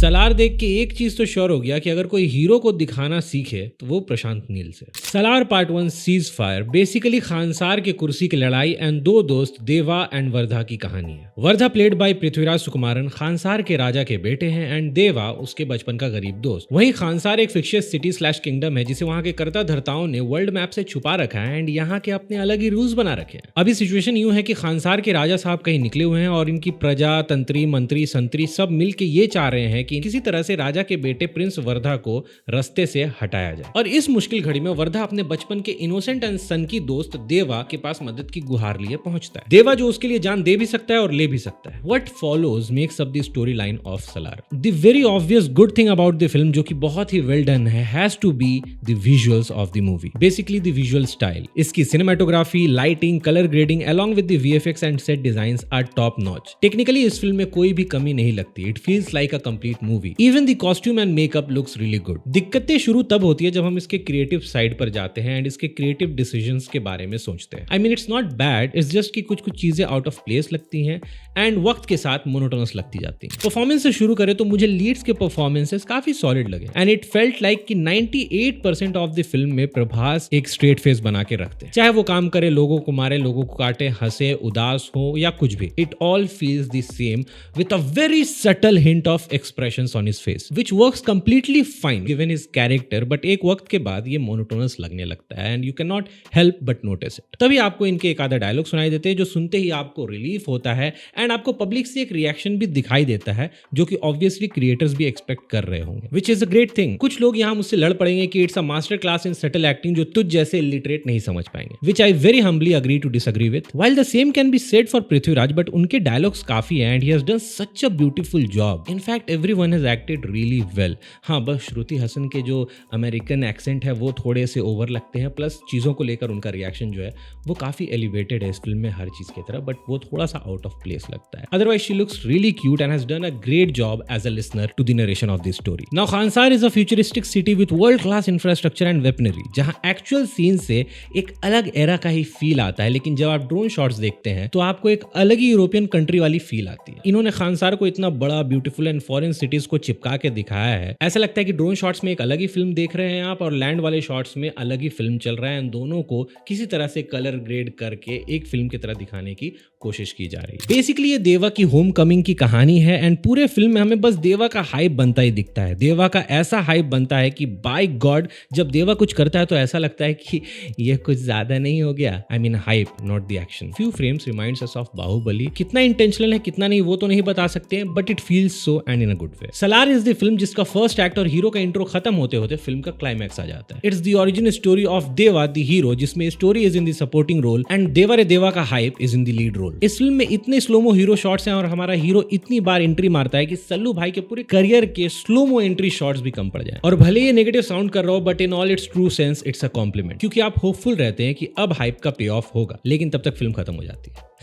सलार देख के एक चीज तो श्योर हो गया कि अगर कोई हीरो को दिखाना सीखे तो वो प्रशांत नील से। Salaar part 1 cease fire basically Khansaar के कुर्सी की लड़ाई एंड दो दोस्त देवा एंड वर्धा की कहानी है। वर्धा प्लेड बाय पृथ्वीराज सुकुमारन खानसार के राजा के बेटे हैं एंड देवा उसके बचपन का गरीब दोस्त। वहीं खानसार एक फिक्शियस सिटी स्लैश किंगडम है जिसे वहां के कर्ता धर्ताओं ने वर्ल्ड मैप से छुपा रखा है एंड यहाँ के अपने अलग ही रूल्स बना रखे हैं। अभी सिचुएशन यूं है कि खानसार के राजा साहब कहीं निकले हुए हैं और इनकी प्रजा, तंत्री, मंत्री, संतरी सब मिलके ये चाह रहे हैं कि किसी तरह से राजा के बेटे प्रिंस वर्धा को रास्ते से हटाया जाए। और इस मुश्किल घड़ी में वर्धा अपने बचपन के इनोसेंट एंड सन की दोस्त देवा के पास मदद की गुहार लिए पहुंचता है। देवा जो उसके लिए जान दे भी सकता है और ले भी सकता है। What follows makes up the storyline of Salar. The very obvious good thing about the film, जो कि बहुत ही well done है, has to be the visuals of the movie. Basically the visual style. इसकी cinematography, lighting, color grading, along with the VFX and set designs are top notch. Technically इस film में कोई भी कमी नहीं लगती. It feels like a complete movie. Even the costume and makeup looks really good. दिक्कतें शुरू तब होती है जब हम इसके क्रिएटिव साइड पर जाते हैं एंड इसके क्रिएटिव डिसीजंस के बारे में सोचते हैं। I mean it's not bad. It's just कि कुछ चीजें आउट ऑफ प्लेस लगती हैं एंड वक्त के साथ मोनोटोनस लगती जाती हैं। परफॉर्मेंस से शुरू करें तो मुझे लीड्स के परफॉर्मेंसेस काफी सॉलिड लगे एंड इट फेल्ट लाइक कि 98% ऑफ द फिल्म में प्रभास एक स्ट्रेट फेस बना के रखते हैं। चाहे वो काम करे, लोगों को मारे, लोगों को काटे, हंसे, उदास हो या कुछ भी, it all feels the same with a very subtle hint of expressions on his face which works completely fine given his character, but एक वक्त के बाद ये मोनोटोनस लगने लगता है and you can not help but notice it. तभी आपको इनके एक आधा डायलॉग सुनाई देते हैं जो सुनते ही आपको रिलीफ होता है एंड आपको पब्लिक से एक रिएक्शन भी दिखाई देता है जो कि ऑब्वियसली क्रिएटर्स भी एक्सपेक्ट कर रहे होंगे, which is a great thing. कुछ लोग यहाँ मुझसे लड़ पड़ेंगे कि it's a master class in subtle acting जो तुझ जैसे इलिटरेट नहीं समझ पाएंगे, which I very humbly agree to disagree with. While the same can be said for Prithviraj, but उनके डायलॉग्स काफी हैं and he has done such a beautiful job. In fact everyone has acted really well. हाँ, बस श्रुति हसन के जो American accent है वो थोड़े से ओवर लगते हैं, प्लस चीजों को लेकर उनका रिएक्शन जो है वो काफी एलिवेटेड है इस फिल्म में हर चीज की तरह, बट वो थोड़ा सा आउट ऑफ प्लेस लगता है। Otherwise, she looks really cute and has done a great job as a listener to the narration of this story. Now, Khansar is a futuristic city with world-class infrastructure and weaponry, जहां actual scene से एक अलग era का ही feel आता है, लेकिन जब आप ड्रोन शॉट्स देखते हैं तो आपको एक अलग ही यूरोपियन कंट्री वाली फील आती है। इन्होंने खानसार को इतना बड़ा, ब्यूटीफुल एंड फॉरेन सिटीज को चिपका के दिखाया है, ऐसा लगता है कि ड्रोन शॉट्स में एक अलग ही फिल्म देख रहे हैं आप और लैंड वाले शॉट्स में अलग ही फिल्म चल रहा है एंड दोनों को किसी तरह से कलर ग्रेड करके एक फिल्म की तरह दिखाने की कोशिश की जा रही है। बेसिकली ये देवा की होम कमिंग की कहानी है एंड पूरे फिल्म में हमें बस देवा का हाइप बनता ही दिखता है। देवा का ऐसा हाइप बनता है कि बाय गॉड जब देवा कुछ करता है तो ऐसा लगता है कि ये कुछ ज्यादा नहीं हो गया। I mean hype, not the action. Few frames reminds us of Baahubali. कितना इंटेंशनल है कितना नहीं वो तो नहीं बता सकते, but it feels so and in a good way. Salaar is the film जिसका फर्स्ट एक्ट और हीरो का इंट्रो खत्म होते होते फिल्म का क्लाइमैक्स आ जाता है। It's the origin story of Deva the hero, जिसमें story is in the supporting role and Deva रे देवा का hype is in the lead role. इस फिल्म में इतने स्लोमो हीरो शॉट्स हैं और हमारा हीरो इतनी बार एंट्री मारता है कि सल्लू भाई के पूरे करियर के स्लोमो एंट्री शॉट्स भी कम पड़ जाए। और भले ये नेगेटिव साउंड कर रहा हो, but in all it's true sense it's a compliment, क्योंकि आप होपफुल रहते हैं कि अब हाइप का पे ऑफ होगा, लेकिन तब तक फिल्म खत्म हो जाती है।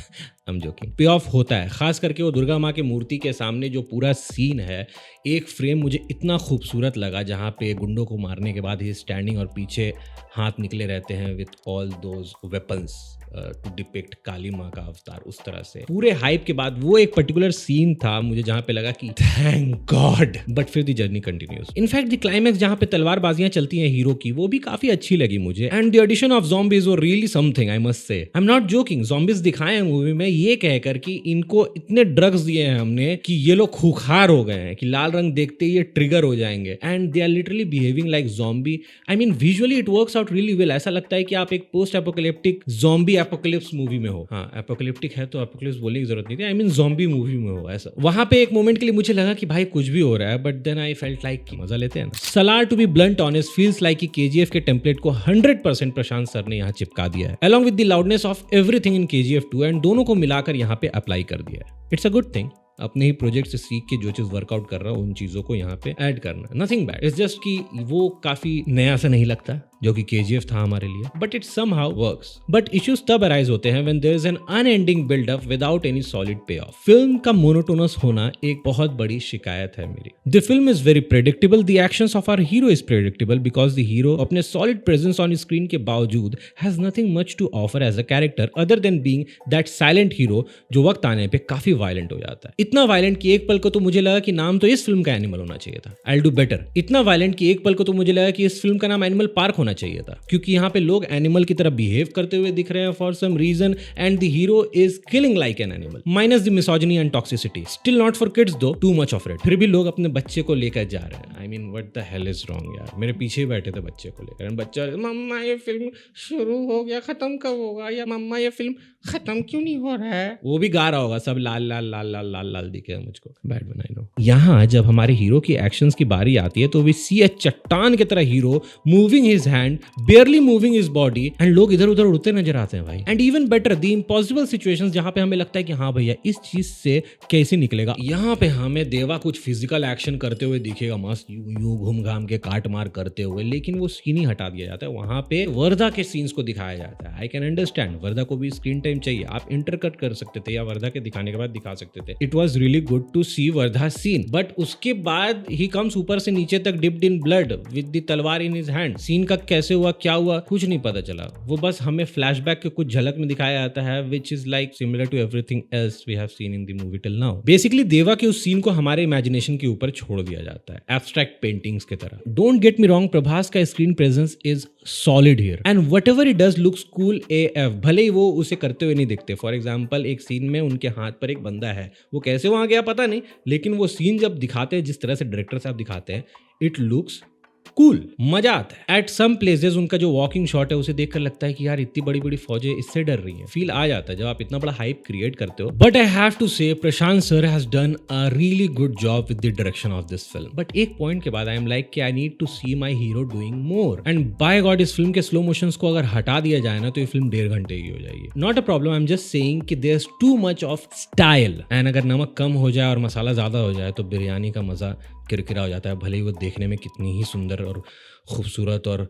I'm joking. पे ऑफ होता है, खास करके वो दुर्गा माँ की मूर्ति के सामने जो पूरा सीन है। एक फ्रेम मुझे इतना खूबसूरत लगा जहाँ पे गुंडों को मारने के बाद ही स्टैंडिंग और पीछे हाथ निकले रहते हैं with all those weapons to depict Kali माँ का अवतार। उस तरह से पूरे हाइप के बाद वो एक पर्टिकुलर सीन था मुझे जहाँ पे लगा कि थैंक गॉड, बट फिर the journey continues. In fact the climax जहाँ पे तलवारबाजियां चलती हैं हीरो की, वो भी काफी अच्छी लगी मुझे and the addition of zombies were really something, I must say. I am not joking. Zombies दिखाए हैं मूवी में ये कहकर कि इनको इतने ड्रग्स दिए हैं हमने कि ये लोग खूंखार हो गए हैं, कि लाल रंग देखते ही ये ट्रिगर हो जाएंगे and they are literally behaving like zombie. I mean visually it works out really well. ऐसा लगता है कि आप एक post apocalyptic zombie apocalypse movie में हो। हाँ, एपोकलिप्टिक है तो एपोकलिप्स बोलने की जरूरत नहीं थी, आई मीन ज़ॉम्बी मूवी में हो। ऐसा वहां पे एक मोमेंट के लिए मुझे लगा कि भाई कुछ भी हो रहा है, but then I felt like कि मजा लेते हैं ना। Salaar to be blunt honest feels like कि केजीएफ के टेम्पलेट को 100% प्रशांत सर ने यहाँ चिपका दिया है, along with the loudness of everything in KGF 2 and दोनों को मिलाकर यहाँ पे अप्लाई कर दिया है। It's a good thing. अपने ही प्रोजेक्ट से सीख के जो चीज वर्कआउट कर रहा हूँ उन चीजों को यहाँ पे ऐड करना, नथिंग बैड। इट्स जस्ट कि वो काफी नया सा नहीं लगता, जो कि KGF था हमारे लिए, but it somehow works. But issues तब अराइज होते हैं when there is an unending buildup without any solid payoff. Film का मोनोटोनस होना एक बहुत बड़ी शिकायत है मेरी। The film is very predictable, the actions of our hero is predictable because the hero अपने सॉलिड प्रेजेंस ऑन स्क्रीन के बावजूद has nothing much to offer as a character other than being that silent hero जो वक्त आने पे काफी violent हो जाता है। इतना वायलेंट कि एक पल को तो मुझे लगा कि नाम तो इस फिल्म का एनिमल होना चाहिए था, आई विल डू बेटर। इतना वायलेंट कि एक पल को तो मुझे लगा कि इस फिल्म का नाम एनिमल पार्क होना चाहिए था, क्योंकि यहाँ पे लोग एनिमल की तरह बिहेव करते हुए दिख रहे हैं for some reason and the hero is killing like an animal, minus the misogyny and toxicity. Still not for kids though, too much of it. फिर भी लोग अपने बच्चे को लेकर जा रहे हैं। I mean what the hell is wrong यार। मेरे पीछे ही बैठे थे बच्चे को लेकर, बच्चा मम्मा ये फिल्म शुरू हो गया, खत्म कब होगा, या मम्मा ये फिल्म खत्म क्यों नहीं हो रहा है। वो भी गा रहा होगा, सब लाल लाल लाल लाल लाल लाल दिखे मुझको। बैड बनाई नो। यहाँ जब हमारे हीरो की एक्शंस की बारी आती है तो वी सी अ चट्टान की तरह hero moving his hand, बेयरली moving his body, and लोग इधर उधर उड़ते नजर आते हैं भाई। And even better the impossible situations जहां पे हमें लगता है कि हाँ भैया इस चीज से कैसे निकलेगा। यहाँ पे हमें देवा कुछ फिजिकल एक्शन करते हुए दिखेगा, मस्त यूं घूम घाम के काट मार करते हुए, लेकिन वो सीन ही हटा दिया जाता है। वहां पे वर्धा के सीन्स को दिखाया जाता है। आई कैन अंडरस्टैंड, वर्धा को भी स्क्रीन टाइम चाहिए, आप इंटरकट कर सकते थे या वर्धा के दिखाने के बाद दिखा सकते थे। It was really good to see Vardha scene, but उसके बाद ही कम्स ऊपर से नीचे तक dipped in blood with the talwar in his hand. Scene का कैसे हुआ, क्या हुआ, कुछ नहीं पता चला। वो बस हमें फ्लैशबैक के कुछ झलक में दिखाया जाता है, which is like similar to everything else we have seen in the movie till now. Basically Deva के उस सीन को हमारे इमेजिनेशन के ऊपर छोड़ दिया जाता है, एब्स्ट्रैक्ट पेंटिंग्स की तरह। Don't get me wrong, Prabhas का screen presence is solid here and whatever he does looks cool AF, भले ही वो उसे करते हुए नहीं दिखते। फॉर एग्जांपल एक सीन में उनके हाथ पर एक बंदा है, वो कैसे वहां गया पता नहीं, लेकिन वो सीन जब दिखाते हैं, जिस तरह से डायरेक्टर साहब दिखाते हैं, इट लुक्स कूल, मजा आता है। एट सम प्लेसेस उनका जो वॉकिंग शॉट है उसे देखकर लगता है कि यार इतनी बड़ी बड़ी फौजें इससे डर रही हैं। फील आ जाता है जब आप इतना बड़ा हाइप क्रिएट करते हो। But I have to say Prashant sir has done a really good job with the direction of this film. But एक पॉइंट के बाद आई एम लाइक कि I need to see my hero doing more, and by god इस film के slow motions को अगर हटा दिया जाए ना तो ये फिल्म 1.5 घंटे की हो जाएगी। Not a problem, I am just saying कि there is too much of style, and अगर नमक कम हो जाए और मसाला ज्यादा हो जाए तो बिरयानी का मजा किरकिरा हो जाता है, भले ही वो देखने में कितनी ही सुंदर और खूबसूरत और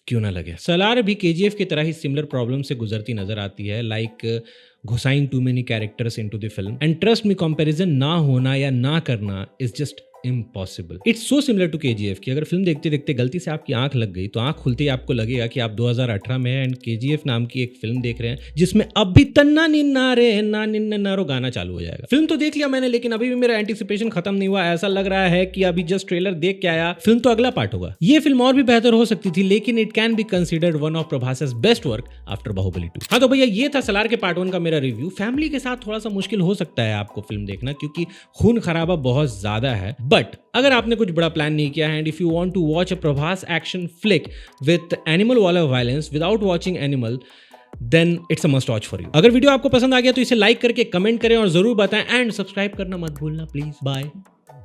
क्यों ना लगे। सलार भी KGF की तरह ही सिमिलर प्रॉब्लम से गुजरती नजर आती है, लाइक घुसाइंग too many characters into the film, and trust me comparison ना होना या ना करना is just impossible. It's so similar to KGF कि अगर फिल्म देखते देखते गलती से आपकी आंख लग गई तो आंख खुलते ही आपको लगेगा कि आप 2018 में हैं एंड KGF नाम की एक फिल्म देख रहे हैं जिसमें अब भी तन्ना निन्ना रे ना निन्ना नारो गाना चालू हो जाएगा। फिल्म तो देख लिया मैंने, लेकिन अभी भी मेरा एंटिसिपेशन खत्म नहीं हुआ। ऐसा लग रहा है कि अभी जस्ट ट्रेलर देख के आया, फिल्म तो अगला पार्ट होगा। ये फिल्म और भी बेहतर हो सकती थी, लेकिन it can be considered one of Prabhas's best work after Baahubali 2। हाँ तो भैया ये था सलार के पार्ट 1 का मेरा रिव्यू। फैमिली के साथ थोड़ा सा मुश्किल हो सकता है आपको फिल्म देखना, क्योंकि खून खराबा बहुत ज्यादा है। बट अगर आपने कुछ बड़ा प्लान नहीं किया है and if you want to watch a Prabhas action flick with Animal वाला violence without watching Animal, then it's a must watch for you. अगर वीडियो आपको पसंद आ गया तो इसे लाइक करके कमेंट करें और जरूर बताएं, एंड सब्सक्राइब करना मत भूलना प्लीज। Bye,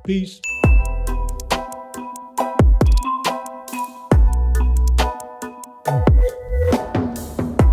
piece.